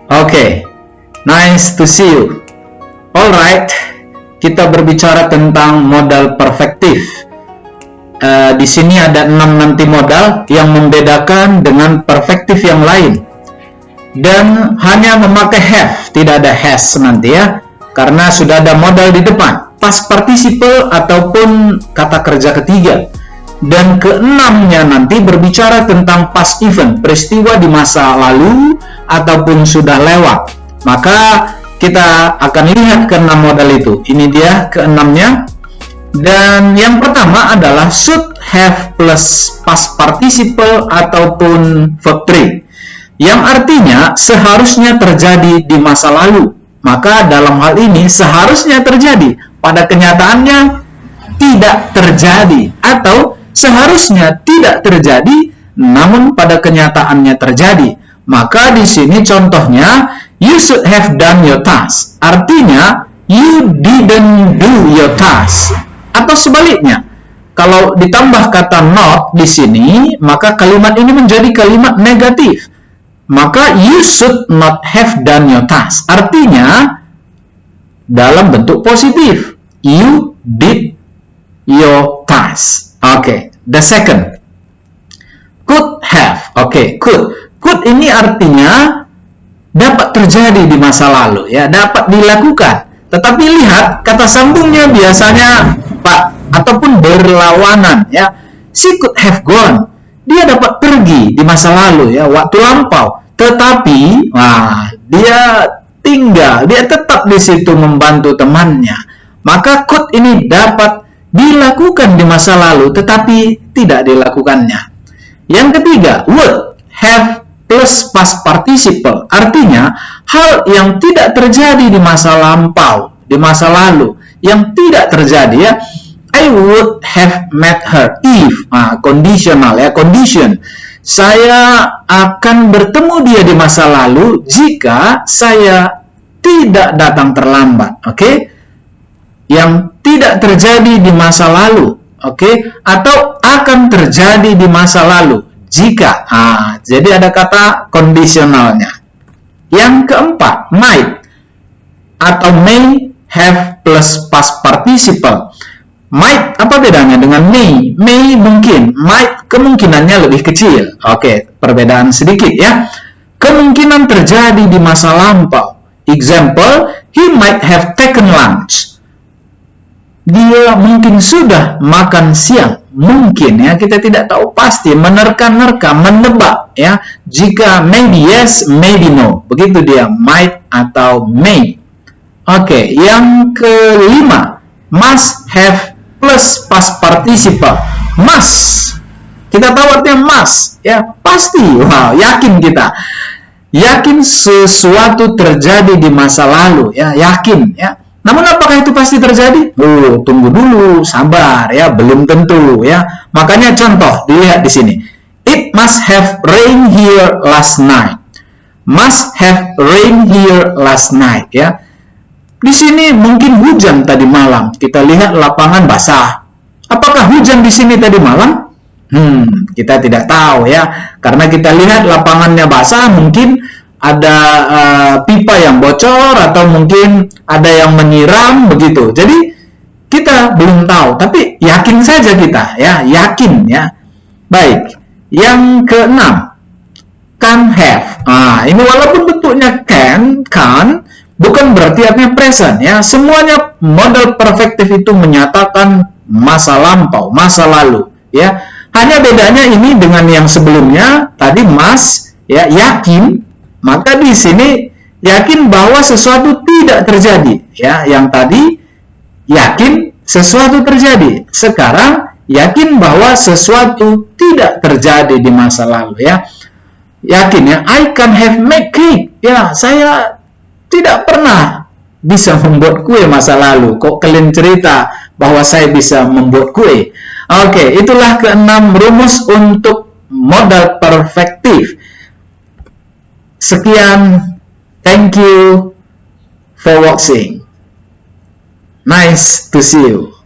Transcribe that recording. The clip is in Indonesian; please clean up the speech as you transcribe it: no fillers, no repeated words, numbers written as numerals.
Oke, nice to see you. Alright, kita berbicara tentang modal perfektif. Di sini ada 6 nanti modal yang membedakan dengan perfektif yang lain. Dan hanya memakai have, tidak ada has nanti ya, karena sudah ada modal di depan. Past participle ataupun kata kerja ketiga. Dan keenamnya nanti berbicara tentang past event, peristiwa di masa lalu ataupun sudah lewat. Maka kita akan lihat keenam modal itu. Ini dia keenamnya. Dan yang pertama adalah should have plus past participle ataupun verb 3. Yang artinya seharusnya terjadi di masa lalu. Maka dalam hal ini seharusnya terjadi. Pada kenyataannya tidak terjadi. Atau seharusnya tidak terjadi, namun pada kenyataannya terjadi. Maka di sini contohnya, you should have done your task. Artinya, you didn't do your task. Atau sebaliknya, kalau ditambah kata not di sini, maka kalimat ini menjadi kalimat negatif. Maka you should not have done your task. Artinya, dalam bentuk positif, you did your task. Oke, the second, could have. Oke, could. Could ini artinya dapat terjadi di masa lalu, ya, dapat dilakukan. Tetapi lihat kata sambungnya biasanya Pak ataupun berlawanan, ya. She could have gone. Dia dapat pergi di masa lalu, ya, waktu lampau. Tetapi, dia tinggal, dia tetap di situ membantu temannya. Maka could ini dapat dilakukan di masa lalu, tetapi tidak dilakukannya. Yang ketiga, would have plus past participle. Artinya, hal yang tidak terjadi di masa lampau, di masa lalu, yang tidak terjadi, ya. I would have met her if, conditional, ya, condition. Saya akan bertemu dia di masa lalu jika saya tidak datang terlambat, oke? Yang tidak terjadi di masa lalu, oke? Atau akan terjadi di masa lalu jika. Jadi ada kata kondisionalnya. Yang keempat, might atau may have plus past participle. Might apa bedanya dengan may? May mungkin, might kemungkinannya lebih kecil. Oke, perbedaan sedikit, ya. Kemungkinan terjadi di masa lampau. Example, he might have taken lunch. Dia mungkin sudah makan siang. Mungkin, ya, kita tidak tahu pasti, menerka-nerka, menebak, ya. Jika maybe yes, maybe no. Begitu dia, might atau may. Oke, yang kelima, must have plus past participle. Must. Kita tahu artinya must, ya, pasti. Wow, yakin kita. Yakin sesuatu terjadi di masa lalu, ya, yakin, ya. Namun apakah itu pasti terjadi? Tunggu dulu, sabar, ya, belum tentu, ya. Makanya contoh dilihat di sini. It must have rained here last night. Must have rained here last night, ya. Di sini mungkin hujan tadi malam. Kita lihat lapangan basah. Apakah hujan di sini tadi malam? Kita tidak tahu, ya. Karena kita lihat lapangannya basah, mungkin ada pipa yang bocor atau mungkin ada yang menyiram begitu. Jadi kita belum tahu, tapi yakin saja kita, ya, yakin, ya. Baik. Yang keenam, can have. Ini walaupun bentuknya can, bukan berarti artinya present, ya. Semuanya modal perfektif itu menyatakan masa lampau, masa lalu, ya. Hanya bedanya ini dengan yang sebelumnya tadi must, ya, yakin. Maka di sini yakin bahwa sesuatu tidak terjadi, ya. Yang tadi yakin sesuatu terjadi. Sekarang yakin bahwa sesuatu tidak terjadi di masa lalu, ya. Yakin, ya, I can have made cake. Ya, saya tidak pernah bisa membuat kue masa lalu. Kok kalian cerita bahwa saya bisa membuat kue? Oke, itulah keenam rumus untuk modal perfektif. Sekian, thank you for watching. Nice to see you.